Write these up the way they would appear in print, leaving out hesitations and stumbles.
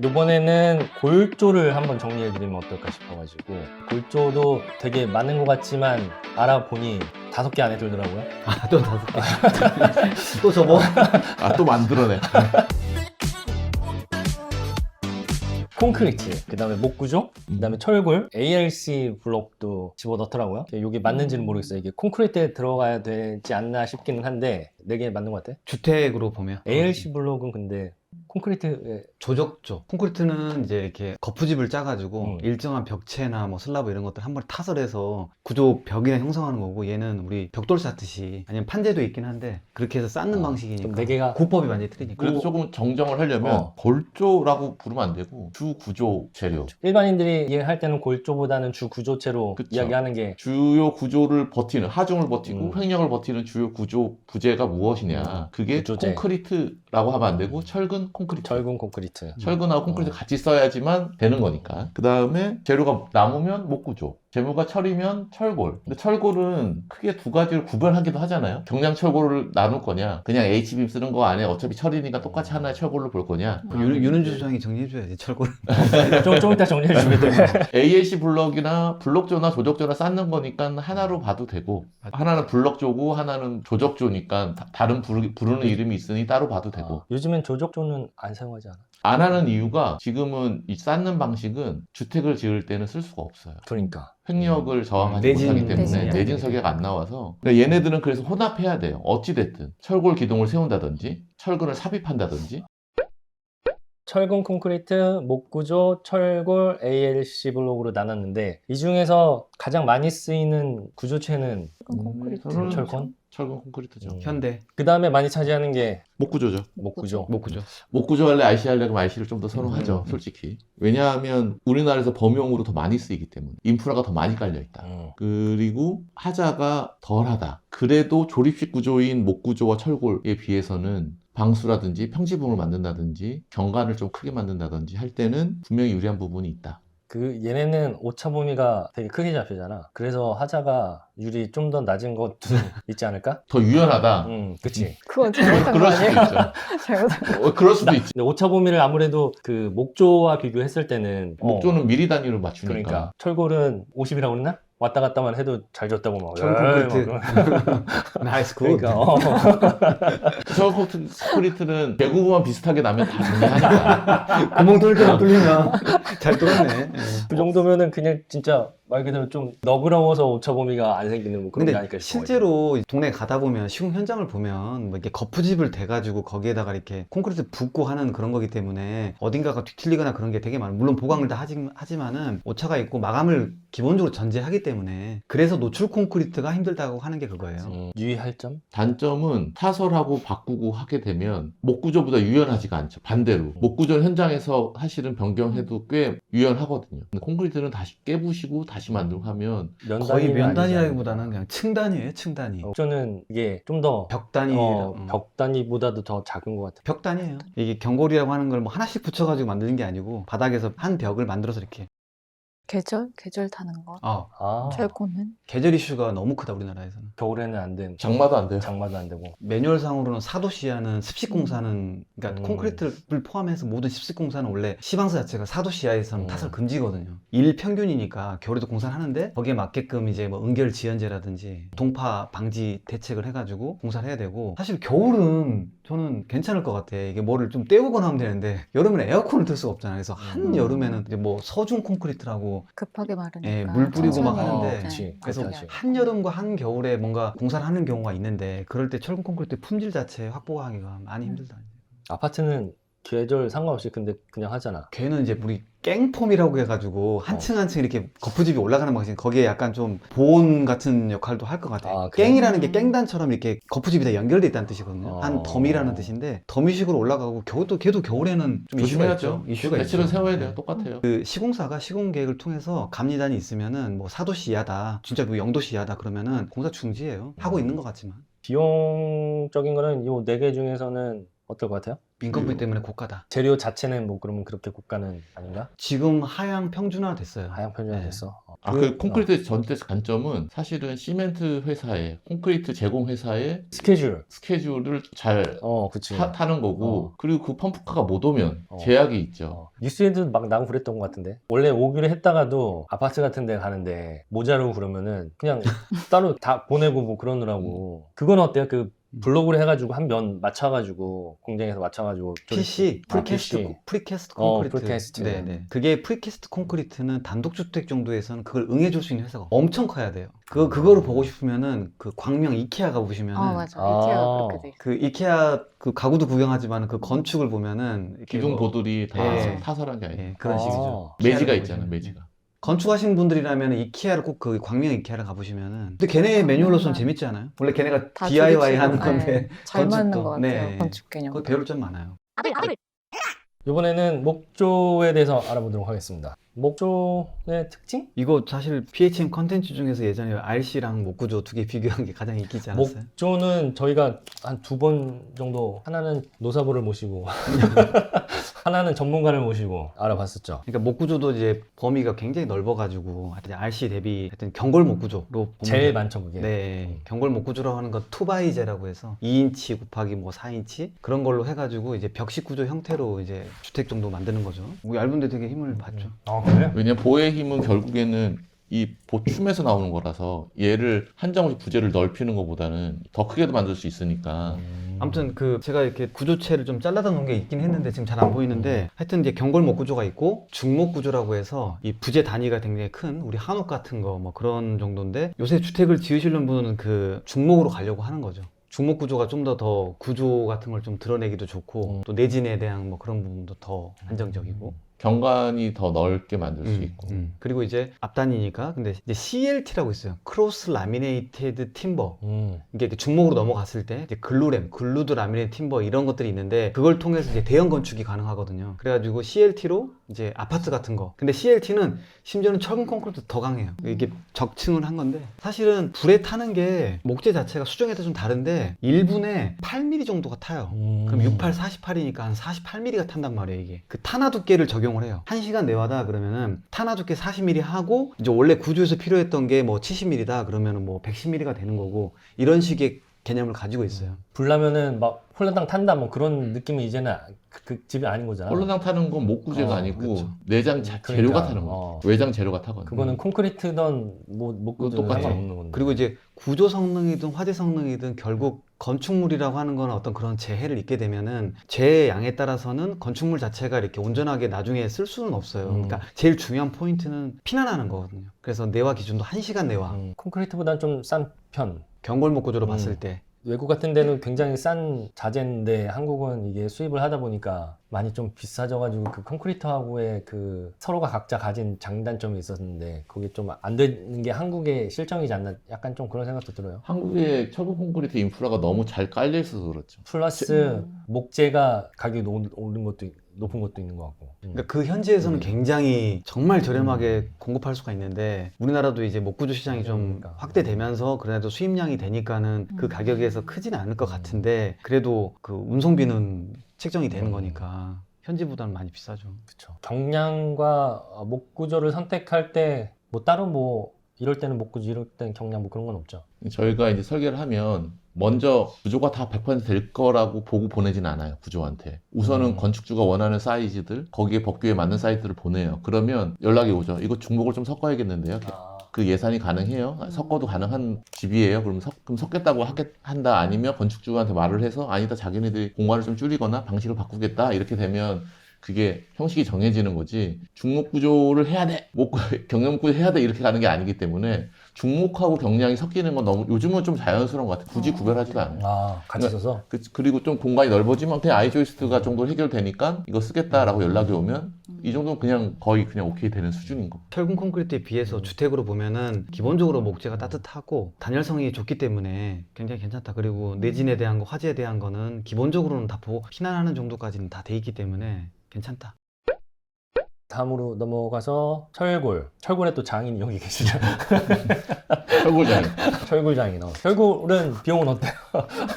이번에는 골조를 한번 정리해드리면 어떨까 싶어가지고, 골조도 되게 많은 것 같지만 알아보니 5개 안에 들더라고요. 아, 또 5개. 또 접어? 아, 또 만들어내. 콘크리트, 그 다음에 목구조, 그 다음에 철골, ALC 블록도 집어넣더라고요. 이게 맞는지는 모르겠어요. 이게 콘크리트에 들어가야 되지 않나 싶기는 한데 4개 맞는 것 같아. 주택으로 보면 ALC 블록은 근데 콘크리트에 조적조. 콘크리트는 이제 이렇게 거푸집을 짜가지고 일정한 벽체나 뭐 슬라브 이런 것들 한 번에 타설해서 구조 벽이나 형성하는 거고, 얘는 우리 벽돌 쌓듯이, 아니면 판재도 있긴 한데 그렇게 해서 쌓는 방식이니까 좀 4개가 구법이 완전히 틀리니까. 그래도 조금 정정을 하려면 골조라고 부르면 안 되고 주구조 재료. 일반인들이 이해할 때는 골조보다는 주 구조체로 그쵸. 이야기하는 게 주요 구조를 버티는, 하중을 버티고 횡령을 버티는 주요 구조 부재가 무엇이냐. 그게 구조재. 콘크리트라고 하면 안 되고 철근 콘크리트. 철근 콘크리트. 철근하고 콘크리트 같이 써야지만 되는 거니까. 그 다음에 재료가 나무면 목구조, 재료가 철이면 철골. 근데 철골은 크게 2가지를 구별하기도 하잖아요. 경량 철골을 나눌 거냐, 그냥 H빔 쓰는 거 안에 어차피 철이니까 똑같이 하나의 철골로 볼 거냐. 윤은주 소장이 정리해줘야지, 철골. 좀 이따 정리해주면 돼. ALC 블럭이나 블록조나 조적조나 쌓는 거니까 하나로 봐도 되고, 하나는 블럭조고 하나는 조적조니까 다른 부르는 이름이 있으니 따로 봐도 되고. 요즘엔 조적조는 안 사용하지 않아. 안 하는 이유가, 지금은 이 쌓는 방식은 주택을 지을 때는 쓸 수가 없어요. 그러니까. 횡력을 저항하지 내진 못하기 때문에 내진 내진 설계가 안 나와서, 그러니까 얘네들은 그래서 혼합해야 돼요. 어찌됐든 철골 기둥을 세운다든지 철근을 삽입한다든지. 철근 콘크리트, 목구조, 철골, ALC 블록으로 나눴는데 이 중에서 가장 많이 쓰이는 구조체는 콘크리트. 저는 철근? 철근 콘크리트죠. 현대 그 다음에 많이 차지하는 게 목구조죠. 목구조. 목구조. 목구조 할래 RC 할래 그럼 RC를 좀 더 선호하죠. 솔직히. 왜냐하면 우리나라에서 범용으로 더 많이 쓰이기 때문에 인프라가 더 많이 깔려 있다. 그리고 하자가 덜하다. 그래도 조립식 구조인 목구조와 철골에 비해서는 방수라든지 평지붕을 만든다든지 경관을 좀 크게 만든다든지 할 때는 분명히 유리한 부분이 있다. 그 얘네는 오차 범위가 되게 크게 잡히잖아. 그래서 하자가 유리 좀 더 낮은 것도 있지 않을까? 더 유연하다. 그치. 그건 잘못한 거 그럴 수도 아니에요? 있죠. 잘못한 그럴 수도 있지. 근데 오차 범위를 아무래도 그 목조와 비교했을 때는 목조는 미리 단위로 맞추니까. 그러니까 철골은 50이라고 그랬나? 왔다 갔다만 해도 잘 줬다고 막. 철근 콘크리트. 막 나이스 굿. 그러니까 철근 콘크리트는 배구부만 비슷하게 나면 다 정리하니까. 구멍 뚫을 때만 뚫리나. 잘 뚫었네. 그 정도면은 그냥 진짜 말 그대로 좀 너그러워서 오차 범위가 안 생기는 뭐 그런 게 근데 아닐까 싶어. 실제로 동네 가다 보면 시공 현장을 보면 뭐 이렇게 거푸집을 대가지고 거기에다가 이렇게 콘크리트 붓고 하는 그런 거기 때문에 어딘가가 뒤틀리거나 그런 게 되게 많아요. 물론 보강을 다 하지만은 오차가 있고 마감을 기본적으로 전제하기 때문에, 그래서 노출 콘크리트가 힘들다고 하는 게 그거예요. 유의할 점? 단점은 타설하고 바꾸고 하게 되면 목구조보다 유연하지가 않죠. 반대로 목구조 현장에서 사실은 변경해도 꽤 유연하거든요. 근데 콘크리트는 다시 깨부시고 다시 만들고 하면 거의 면단이라기보다는 그냥 층단이에요, 층단위. 목조는 이게 좀 더 벽 단위. 벽 단위보다도 더 작은 것 같아. 벽 단위예요. 이게 경골이라고 하는 걸 뭐 하나씩 붙여가지고 만드는 게 아니고 바닥에서 한 벽을 만들어서 이렇게. 계절 타는 거. 아, 철코는 계절 이슈가 너무 크다, 우리나라에서는. 겨울에는 안 된, 장마도 안 돼요. 장마도 안 되고. 매뉴얼상으로는 사도시야는 습식공사는, 그러니까 콘크리트를 포함해서 모든 습식공사는 원래 시방서 자체가 사도시야에서는 타설 금지거든요. 일 평균이니까 겨울에도 공사를 하는데 거기에 맞게끔 이제 뭐 응결 지연제라든지 동파 방지 대책을 해가지고 공사를 해야 되고, 사실 겨울은 저는 괜찮을 것 같아. 이게 뭐를 좀 때우거나 하면 되는데 여름에는 에어컨을 틀 수가 없잖아요. 그래서 한 여름에는 이제 뭐 서중 콘크리트라고 급하게 마르니까. 예, 물 뿌리고 막 천천히 하는데, 그치. 그래서 그렇게 하지. 한여름과 한겨울에 뭔가 공사를 하는 경우가 있는데, 그럴 때 철근 콘크리트 품질 자체 확보하기가 많이 힘들다. 아파트는 계절 상관없이 근데 그냥 하잖아. 걔는 이제 우리 깽폼이라고 해가지고 한 층 한 층 이렇게 거푸집이 올라가는 방식, 거기에 약간 좀 보온 같은 역할도 할 것 같아요. 아, 그래? 깽이라는 게 깽단처럼 이렇게 거푸집이 다 연결돼 있다는 뜻이거든요. 한 어. 덤이라는 뜻인데, 덤이식으로 올라가고 걔도 겨울에는 좀 조심해야죠. 이슈가 배치를 있죠. 세워야 네. 돼요. 똑같아요. 그 시공사가 시공 계획을 통해서 감리단이 있으면은 뭐 사도시 이하다, 진짜 뭐 영도시 이하다 그러면은 공사 중지예요. 하고 있는 것 같지만. 비용적인 거는 이 4개 중에서는 어떨 것 같아요? 민건비 때문에 고가다. 재료 자체는 뭐 그러면 그렇게 고가는 아닌가? 지금 하향 평준화 됐어요. 하향 편전이 네. 됐어. 그 콘크리트 전체 관점은 사실은 시멘트 회사의 콘크리트 제공 회사의 스케줄. 스케줄을 잘 그치. 타는 거고 그리고 그 펌프카가 못 오면 어. 제약이 있죠. 뉴스에도 막 나고 그랬던 것 같은데 원래 오기로 했다가도 아파트 같은 데 가는데 모자르고 그러면은 그냥 따로 다 보내고 뭐 그러느라고 그건 어때요? 그 블록으로 해가지고 한 면 맞춰가지고 공장에서 맞춰가지고 PC, 프리캐스트, PC. 프리캐스트 어, 콘크리트. 프리캐스트. 네네. 그게 프리캐스트 콘크리트는 단독주택 정도에서는 그걸 응해줄 수 있는 회사가 엄청 커야 돼요. 그거를 보고 싶으면은 그 광명 이케아 가보시면은 맞아. 아. 이케아가 그렇게 돼 있어. 그 이케아 그 가구도 구경하지만 그 건축을 보면은 이렇게 기둥 뭐- 보들이 다 예. 타설한 게 아니에요. 예, 그런 식이죠. 매지가 이케아를 있잖아, 보시면. 매지가. 건축하시는 분들이라면 이케아를 꼭 그 광명 이케아를 가보시면은 근데 걔네 매뉴얼로서는 재밌지 않아요? 원래 걔네가 다 DIY 하는 조립식으로, 건데 네, 잘 맞는 건축도. 것 같아요. 네. 건축 개념. 그거 배울 점 많아요. 이번에는 목조에 대해서 알아보도록 하겠습니다. 목조의 특징? 이거 사실 PHM 컨텐츠 중에서 예전에 RC랑 목구조 두 개 비교한 게 가장 인기 있지 않았어요? 목조는 저희가 한 2번 정도 하나는 노사부를 모시고 하나는 전문가를 모시고 알아봤었죠. 그러니까 목구조도 이제 범위가 굉장히 넓어가지고 하여튼 RC 대비 하여튼 경골 목구조로 보면 제일 돼요. 많죠 그게. 네, 경골 목구조라고 하는 건 투바이제라고 해서 2인치 곱하기 뭐 4인치 그런 걸로 해가지고 이제 벽식 구조 형태로 이제 주택 정도 만드는 거죠. 뭐 얇은데 되게 힘을 받죠. 아 그래? 왜냐면 보의 힘은 결국에는 이 보춤에서 나오는 거라서 얘를 한 장씩 부재를 넓히는 것보다는 더 크게도 만들 수 있으니까 아무튼 그 제가 이렇게 구조체를 좀 잘라다 놓은 게 있긴 했는데 지금 잘 안 보이는데 하여튼 이제 경골목 구조가 있고 중목 구조라고 해서 이 부재 단위가 굉장히 큰 우리 한옥 같은 거 뭐 그런 정도인데 요새 주택을 지으시는 분은 그 중목으로 가려고 하는 거죠. 중목 구조가 좀 더 구조 같은 걸 좀 드러내기도 좋고 또 내진에 대한 뭐 그런 부분도 더 안정적이고 경관이 더 넓게 만들 수 있고 그리고 이제 앞단이니까 근데 이제 CLT라고 있어요. 크로스 라미네이티드 팀버. 이게 이렇게 중목으로 넘어갔을 때 이제 글루램, 글루드 라미네이트 팀버 이런 것들이 있는데 그걸 통해서 이제 대형 건축이 가능하거든요. 그래가지고 CLT로 이제 아파트 같은 거. 근데 CLT는 심지어는 철근 콘크리트 더 강해요. 이게 적층을 한 건데 사실은 불에 타는 게 목재 자체가 수정에 따라 좀 다른데 1분에 8mm 정도가 타요. 그럼 68, 48이니까 한 48mm가 탄단 말이에요, 이게. 그 탄화 두께를 적용을 해요. 1시간 내와다 그러면은 탄화 두께 40mm 하고 이제 원래 구조에서 필요했던 게 뭐 70mm다 그러면은 뭐 110mm가 되는 거고 이런 식의 개념을 가지고 있어요. 불 나면은 막 홀라당 탄다 뭐 그런 느낌은 이제는 그 집이 아닌 거잖아. 홀라당 타는 건 목구재가 아니고 그쵸. 내장 그러니까, 재료가 타는 거. 외장 재료가 타거든. 그거는 콘크리트든 뭐 목구도 똑같아. 상관없는 건데. 그리고 이제 구조 성능이든 화재 성능이든 결국 건축물이라고 하는 건 어떤 그런 재해를 입게 되면은 재해 양에 따라서는 건축물 자체가 이렇게 온전하게 나중에 쓸 수는 없어요. 그러니까 제일 중요한 포인트는 피난하는 거거든요. 그래서 내화 기준도 1시간 내화. 콘크리트보다는 좀 싼 편. 경골목 구조로 봤을 때. 외국 같은 데는 굉장히 싼 자재인데 한국은 이게 수입을 하다 보니까 많이 좀 비싸져가지고 그 콘크리트하고의 그 서로가 각자 가진 장단점이 있었는데 그게 좀 안 되는 게 한국의 실정이지 않나 약간 좀 그런 생각도 들어요. 한국의 철근 콘크리트 인프라가 너무 잘 깔려 있어서 그렇죠. 플러스 목재가 가격이 오른 것도 높은 것도 있는 것 같고. 그러니까 그 현지에서는 굉장히 정말 저렴하게 공급할 수가 있는데 우리나라도 이제 목구조 시장이 좀 그러니까. 확대되면서 그래도 수입량이 되니까는 그 가격에서 크지는 않을 것 같은데 그래도 그 운송비는 책정이 되는 거니까 현지보다는 많이 비싸죠. 그렇죠. 경량과 목구조를 선택할 때 뭐 따로 뭐 이럴 때는 목구조 이럴 때는 경량 뭐 그런 건 없죠. 저희가 이제 설계를 하면 먼저 구조가 다 100%될 거라고 보고 보내진 않아요, 구조한테. 우선은 건축주가 원하는 사이즈들, 거기에 법규에 맞는 사이즈들을 보내요. 그러면 연락이 오죠. 이거 중목을 좀 섞어야겠는데요. 그 예산이 가능해요? 섞어도 가능한 집이에요? 그럼 섞겠다고 한다? 아니면 건축주한테 말을 해서 아니다, 자기네들이 공간을 좀 줄이거나 방식을 바꾸겠다? 이렇게 되면 그게 형식이 정해지는 거지. 중목 구조를 해야 돼, 경량 구조 해야 돼, 이렇게 가는 게 아니기 때문에 중목하고 경량이 섞이는 건 너무 요즘은 좀 자연스러운 것 같아요. 굳이 구별하지도 않아요. 같이 써서? 그리고 좀 공간이 넓어지면 그냥 아이조이스트가 정도 해결되니까 이거 쓰겠다라고 연락이 오면 이 정도는 그냥 거의 그냥 오케이 되는 수준인 거. 철근 콘크리트에 비해서 주택으로 보면은 기본적으로 목재가 따뜻하고 단열성이 좋기 때문에 굉장히 괜찮다. 그리고 내진에 대한 거, 화재에 대한 거는 기본적으로는 다 보고 피난하는 정도까지는 다 돼 있기 때문에 괜찮다. 다음으로 넘어가서 철골. 철골에 또 장인이 여기 계시죠. 철골장이. 철골 장인. 철골은 비용은 어때요?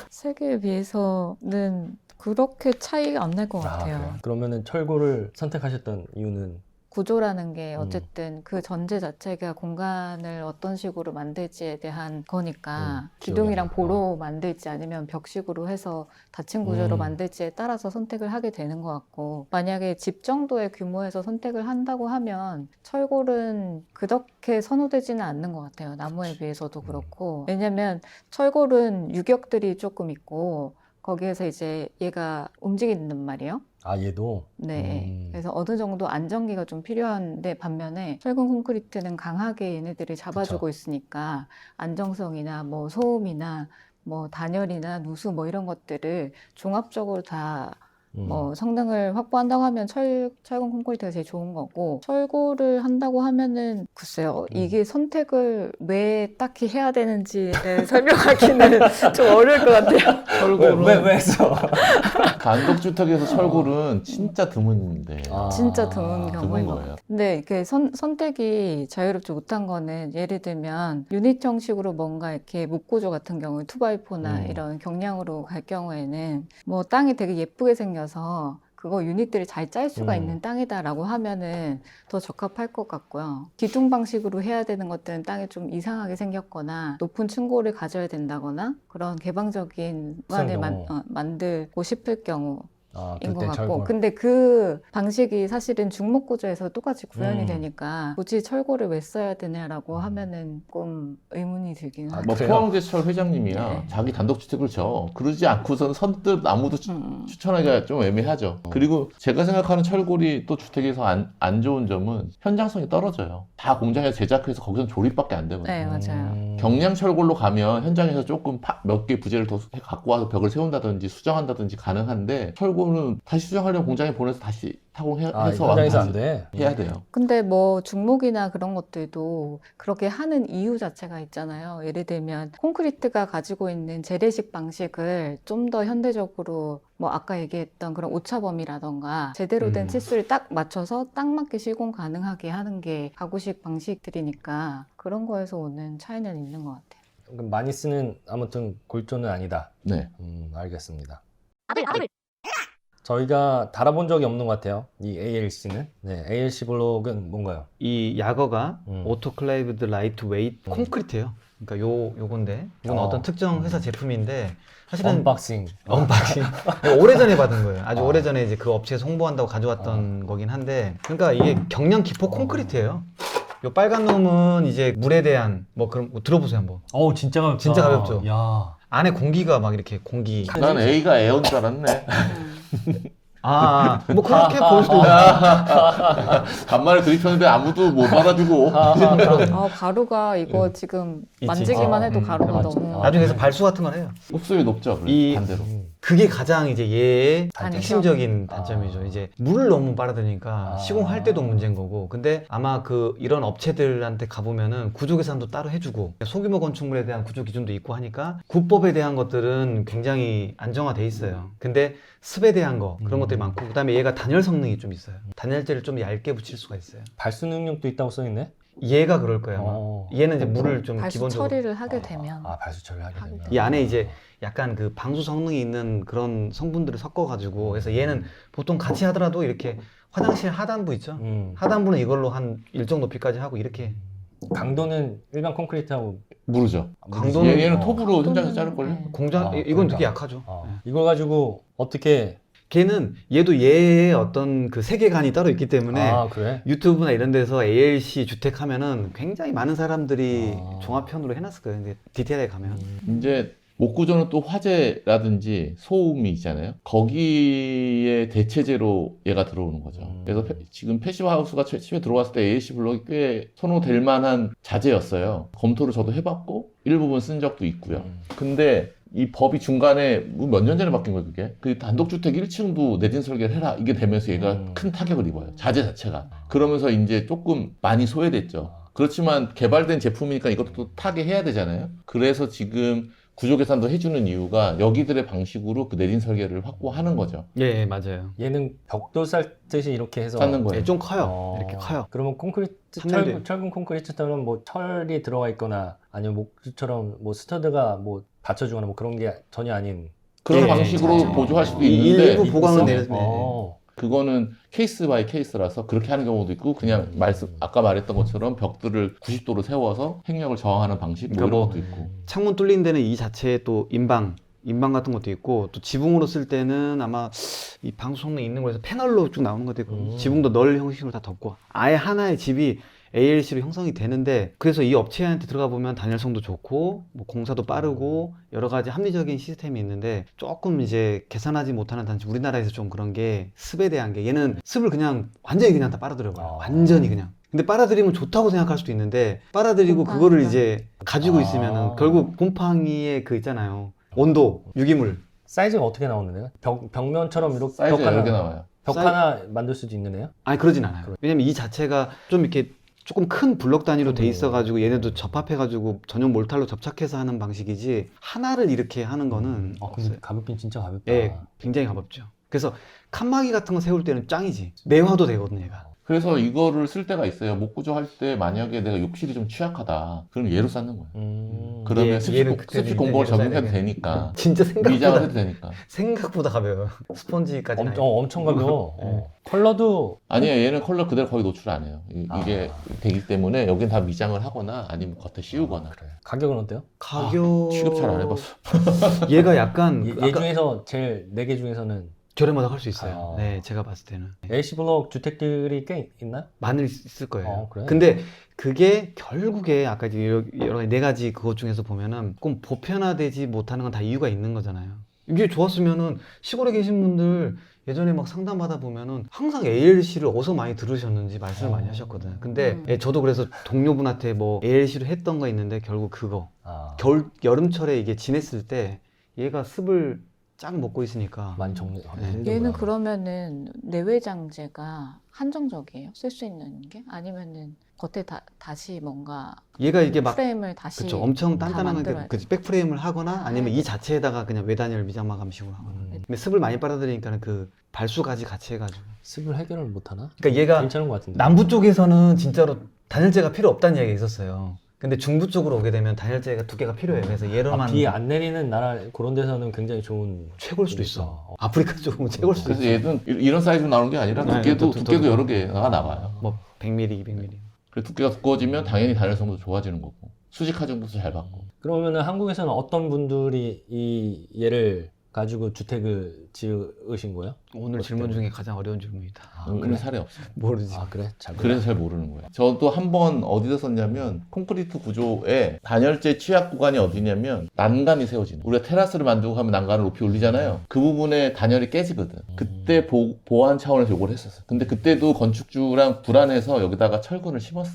세계에 비해서는 그렇게 차이가 안 날 것 아, 같아요. 그래요? 그러면은 철골을 선택하셨던 이유는 구조라는 게 어쨌든 그 전제 자체가 공간을 어떤 식으로 만들지에 대한 거니까 기둥이랑 지역이나. 보로 만들지 아니면 벽식으로 해서 닫힌 구조로 만들지에 따라서 선택을 하게 되는 것 같고, 만약에 집 정도의 규모에서 선택을 한다고 하면 철골은 그렇게 선호되지는 않는 것 같아요. 나무에 비해서도 그렇고. 왜냐면 철골은 유격들이 조금 있고 거기에서 이제 얘가 움직인단 말이에요. 아 얘도 네. 그래서 어느 정도 안정기가 좀 필요한데, 반면에 철근 콘크리트는 강하게 얘네들을 잡아주고 있으니까 안정성이나 뭐 소음이나 뭐 단열이나 누수 뭐 이런 것들을 종합적으로 다 뭐 성능을 확보한다고 하면 철근 콘크리트가 제일 좋은 거고, 철골을 한다고 하면은 글쎄요, 이게 선택을 왜 딱히 해야 되는지를 설명하기는 좀 어려울 것 같아요. 철골은 왜 했어? 단독주택에서 철골은 진짜 드문데 아, 진짜 드문 경우인 드문 것 거예요. 같아요. 근데 이렇게 선택이 자유롭지 못한 거는, 예를 들면 유닛 형식으로 뭔가 이렇게 목구조 같은 경우 2x4나 이런 경량으로 갈 경우에는 뭐 땅이 되게 예쁘게 생겨서 그거 유닛들을 잘 짤 수가 있는 땅이다라고 하면은 더 적합할 것 같고요. 기둥 방식으로 해야 되는 것들은 땅이 좀 이상하게 생겼거나 높은 층고를 가져야 된다거나 그런 개방적인 공간을 만들고 싶을 경우 아, 인 것 그때 같고, 철골. 근데 그 방식이 사실은 중목 구조에서 똑같이 구현이 되니까 굳이 철골을 왜 써야 되냐라고 하면은 조금 의문이 들기는 하죠. 뭐 그래요? 포항제철 회장님이야 네. 자기 단독주택을 져 그러지 않고선 선뜻 아무도 추천하기가 좀 애매하죠. 그리고 제가 생각하는 철골이 또 주택에서 안 좋은 점은 현장성이 떨어져요. 다 공장에서 제작해서 거기서 조립밖에 안 되거든요. 네, 맞아요. 경량 철골로 가면 현장에서 조금 몇 개 부재를 더 갖고 와서 벽을 세운다든지 수정한다든지 가능한데, 철골은 다시 수정하려면 공장에 보내서 다시 타공해서 현장에서 안 돼. 해야 돼요. 근데 뭐 중목이나 그런 것들도 그렇게 하는 이유 자체가 있잖아요. 예를 들면 콘크리트가 가지고 있는 재래식 방식을 좀 더 현대적으로, 뭐 아까 얘기했던 그런 오차범위라던가 제대로 된 치수를 딱 맞춰서 딱 맞게 시공 가능하게 하는 게 가구식 방식들이니까 그런 거에서 오는 차이는 있는 것 같아요. 그럼 많이 쓰는 아무튼 골조는 아니다. 네. 알겠습니다. 저희가 달아본 적이 없는 것 같아요. 이 ALC는. 네, ALC 블록은 뭔가요? 이 야거가 음. 오토클레이브드 라이트 웨이트 콘크리트예요. 그러니까 요건데 이건 어떤 특정 회사 제품인데, 사실은 언박싱. 언박싱 오래전에 받은 거예요. 아주 오래전에 이제 그 업체에서 홍보한다고 가져왔던 거긴 한데, 그러니까 이게 경량 기포 콘크리트예요. 요 빨간 놈은 이제 물에 대한 뭐 그런 거 들어보세요 한번. 진짜 가볍다. 진짜 가볍죠? 야. 안에 공기가 막 이렇게 공기. 난 A가 에어인 줄 알았네. 뭐 그렇게 볼 수도 있어요. 간만에 드립쳤는데 아무도 못 받아주고. 가루가 이거 지금 있지. 만지기만 해도 가루가 맞죠. 너무 나중에 그래서 발수 같은 걸 해요. 흡수율이 높죠. 이- 반대로. 그게 가장 이제 얘의 단점. 핵심적인 단점이죠. 이제 물을 너무 빨아들이니까 시공할 때도 문제인 거고. 근데 아마 이런 업체들한테 가보면은 구조 계산도 따로 해주고, 소규모 건축물에 대한 구조 기준도 있고 하니까 구법에 대한 것들은 굉장히 안정화돼 있어요. 근데 습에 대한 거 그런 것들이 많고, 그다음에 얘가 단열 성능이 좀 있어요. 단열재를 좀 얇게 붙일 수가 있어요. 발수 능력도 있다고 써있네? 얘가 그럴 거예요. 아마. 얘는 이제 물을 좀 발수 기본적으로 처리를 하게 되면 발수 처리를 하게 되면. 이 안에 이제 약간 그 방수 성능이 있는 그런 성분들을 섞어가지고, 그래서 얘는 보통 같이 하더라도 이렇게 화장실 하단부 있죠. 하단부는 이걸로 한 일정 높이까지 하고 이렇게. 강도는 일반 콘크리트하고 모르죠. 강도는 얘는 톱으로 현장에서 또는- 자를걸요? 네. 공장 이건 그러니까. 되게 약하죠. 이걸 가지고 어떻게 얘도 얘의 어떤 그 세계관이 따로 있기 때문에 그래? 유튜브나 이런 데서 ALC 주택 하면은 굉장히 많은 사람들이 종합편으로 해놨을 거예요. 근데 디테일하게 가면. 이제 목구조는 또 화재라든지 소음이 있잖아요. 거기에 대체제로 얘가 들어오는 거죠. 그래서 지금 패시브 하우스가 처음에 들어왔을 때 ALC 블록이 꽤 선호될 만한 자재였어요. 검토를 저도 해봤고 일부분 쓴 적도 있고요. 근데 이 법이 중간에 몇 년 전에 바뀐 거예요, 그게. 그 단독주택 1층도 내진 설계를 해라. 이게 되면서 얘가 큰 타격을 입어요. 자재 자체가. 그러면서 이제 조금 많이 소외됐죠. 그렇지만 개발된 제품이니까 이것도 또 타개해야 되잖아요. 그래서 지금 구조 계산도 해주는 이유가 여기들의 방식으로 그 내진 설계를 확보하는 거죠. 예, 맞아요. 얘는 벽돌 쌓듯이 이렇게 해서 쌓는 거예요. 예, 좀 커요. 이렇게 커요. 그러면 콘크리트 삼년대. 철근 콘크리트처럼 뭐 철이 들어가 있거나 아니면 목주처럼 뭐 스터드가 뭐 받쳐주거나 뭐 그런 게 전혀 아닌 그런 예, 방식으로 맞아요. 보조할 수도 이 있는데 일부 보강은 있어? 내렸네. 그거는 케이스 바이 케이스라서 그렇게 하는 경우도 있고 그냥 아까 말했던 것처럼 벽들을 90도로 세워서 핵력을 저항하는 방식 뭐 그러니까 이런 뭐 것도 있고. 창문 뚫린 데는 이 자체에 또 인방 같은 것도 있고 또 지붕으로 쓸 때는 아마 이 방수 성능 있는 거에서 패널로 쭉 나오는 것도 있고 지붕도 널 형식으로 다 덮고 아예 하나의 집이 ALC로 형성이 되는데 그래서 이 업체한테 들어가 보면 단열성도 좋고 뭐 공사도 빠르고 여러 가지 합리적인 시스템이 있는데 조금 이제 계산하지 못하는 단지 우리나라에서 좀 그런 게 습에 대한 게 얘는 습을 그냥 완전히 그냥 다 빨아들여요. 완전히 그냥. 근데 빨아들이면 좋다고 생각할 수도 있는데 빨아들이고 그거를 이제 가지고 있으면은 결국 곰팡이의 그 있잖아요. 온도, 유기물. 사이즈가 어떻게 나오는데요? 벽면처럼 이렇게 사이즈가 여러 개 나와요. 벽 하나 만들 수도 있는 애요? 아니 그러진 않아요. 왜냐면 이 자체가 좀 이렇게 조금 큰 블럭 단위로 돼 있어가지고 얘네도 접합해가지고 전용 몰탈로 접착해서 하는 방식이지 하나를 이렇게 하는 거는 아, 없어요. 그럼 가볍긴 진짜 가볍다. 예, 굉장히 가볍죠. 그래서 칸막이 같은 거 세울 때는 짱이지. 내화도 되거든 얘가. 그래서 이거를 쓸 때가 있어요. 목구조 할 때 만약에 내가 욕실이 좀 취약하다. 그럼 얘로 쌓는 거예요. 그러면 얘는 그때는 습식 공법을 얘로 써야 적용해도 되겠네. 되니까. 진짜 미장을 해도 되니까. 생각보다 가벼워요. 스펀지까지는 엄청 가벼워. 컬러도 아니에요. 얘는 컬러 그대로 거의 노출 안 해요. 이게 되기 때문에 여긴 다 미장을 하거나 아니면 겉에 씌우거나. 그래. 가격은 어때요? 가격 취급 잘 안 해봤어. 얘가 약간 얘 중에서 제일 4개 중에서는 저렴하다 할 수 있어요. 네, 제가 봤을 때는 LC블록 주택들이 꽤 있나요? 많이 있을 거예요. 그래? 근데 그게 결국에 아까 이제 여러 가지 4가지 그것 중에서 보면은 꼭 보편화되지 못하는 건 다 이유가 있는 거잖아요. 이게 좋았으면은 시골에 계신 분들 예전에 막 상담하다 보면은 항상 ALC를 어디서 많이 들으셨는지 말씀을 많이 하셨거든. 근데 예, 저도 그래서 동료분한테 뭐 ALC를 했던 거 있는데 결국 그거 여름철에 이게 지냈을 때 얘가 습을 쫙 먹고 있으니까 많이 정리. 얘는 그러면은 내외장재가 한정적이에요? 쓸 수 있는 게? 아니면은 겉에 다시 뭔가 얘가 이게 막 프레임을 다시 그쵸, 엄청 다 단단한 만들어야 그 백프레임을 하거나 아니면 이 자체에다가 그냥 외단열 미장 마감식으로 하거나. 근데 습을 많이 빨아들이니까 그 발수까지 같이 해가지고. 습을 해결을 못 하나? 그러니까 얘가 괜찮은 것 같은데. 남부 쪽에서는 진짜로 단열재가 필요 없다는 이야기가 있었어요. 근데 중부 쪽으로 오게 되면 단열재가 두께가 필요해요. 그래서 얘로만 비 안 내리는 나라 그런 데서는 굉장히 좋은 최고일 수도 있어. 아프리카 쪽은 최고일 수도 그래서 있어. 얘는 이런 사이즈로 나오는 게 아니라 네, 두께도 여러 개가 나와요. 뭐 100mm, 200mm. 그래서 두께가 두꺼워지면 당연히 단열성도 좋아지는 거고 수직 하중도 잘 받고. 그러면은 한국에서는 어떤 분들이 이 얘를 가지고 주택을 지으신 거예요? 오늘 질문 중에 가장 어려운 질문이다. 그런 사례 없어요. 모르지. 그래? 잘 그래서 잘 모르는 거예요. 저도 한 번 어디서 썼냐면 콘크리트 구조에 단열재 취약 구간이 어디냐면 난간이 세워지는. 우리가 테라스를 만들고 하면 난간을 높이 올리잖아요. 그 부분에 단열이 깨지거든. 그때 보안 차원에서 요걸 했었어. 근데 그때도 건축주랑 불안해서 여기다가 철근을 심었어.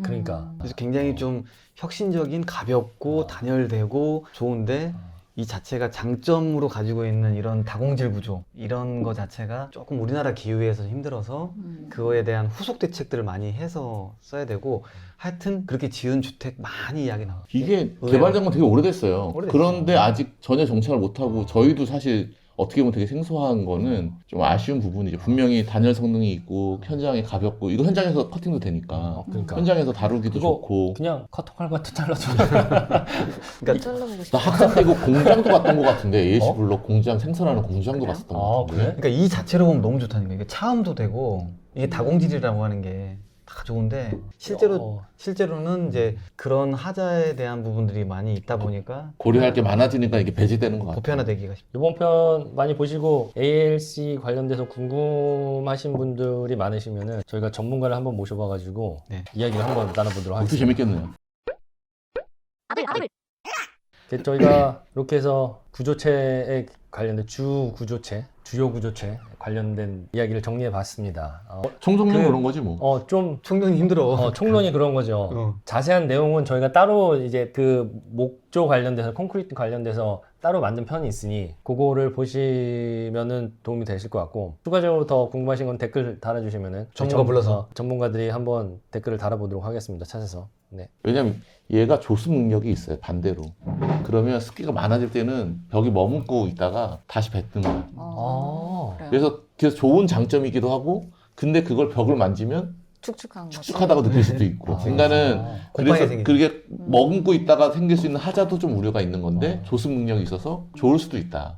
그러니까. 그래서 굉장히 좀 혁신적인 가볍고 단열되고 좋은데 이 자체가 장점으로 가지고 있는 이런 다공질 구조 이런 거 자체가 조금 우리나라 기후에서 힘들어서 그거에 대한 후속 대책들을 많이 해서 써야 되고 하여튼 그렇게 지은 주택 많이 이야기 나와요. 이게 개발된 건 되게 오래됐어요. 오래됐죠. 그런데 아직 전혀 정착을 못하고 저희도 사실 어떻게 보면 되게 생소한 거는 좀 아쉬운 부분이죠. 분명히 단열 성능이 있고 현장이 가볍고 이거 현장에서 커팅도 되니까 그러니까. 현장에서 다루기도 좋고 그냥 커터칼 같은 잘라줘. 그러니까 잘라보고 나 싶어. 학생 때 이거 공장도 갔던 것 같은데 AS 블록 공장 생산하는 공장도 그래요? 갔었던 것 같은데 그래? 그러니까 이 자체로 보면 너무 좋다니까. 이게 차음도 되고 이게 다공질이라고 하는 게 다 좋은데 실제로는 이제 그런 하자에 대한 부분들이 많이 있다 보니까 고려할 게 많아지니까 이게 배제되는 것 같아요. 보편화되기가 쉽죠. 이번 편 많이 보시고 ALC 관련돼서 궁금하신 분들이 많으시면은 저희가 전문가를 한번 모셔봐가지고 네. 이야기를 한번 나눠보도록 어떻게 하겠습니다. 재밌겠네요. 저희가 이렇게 해서 구조체에 관련된 주요 구조체 관련된 이야기를 정리해 봤습니다. 청소년 그런 거지 뭐. 좀 총론이 힘들어. 총론이 그런 거죠. 자세한 내용은 저희가 따로 이제 그 목조 관련돼서 콘크리트 관련돼서 따로 만든 편이 있으니 그거를 보시면은 도움이 되실 것 같고 추가적으로 더 궁금하신 건 댓글 달아주시면은 전문가 불러서. 전문가들이 한번 댓글을 달아보도록 하겠습니다. 찾아서. 네. 왜냐면 얘가 조습 능력이 있어요. 반대로. 그러면 습기가 많아질 때는 벽이 머금고 있다가 다시 뱉는 거야. 그래요? 그래서 좋은 장점이기도 하고 근데 그걸 벽을 만지면 축축한 거. 축축하다고 느낄 수도 있고. 그러니까는 곰팡이가 그래서 생기죠. 그게 머금고 있다가 생길 수 있는 하자도 좀 우려가 있는 건데 조습 능력이 있어서 좋을 수도 있다.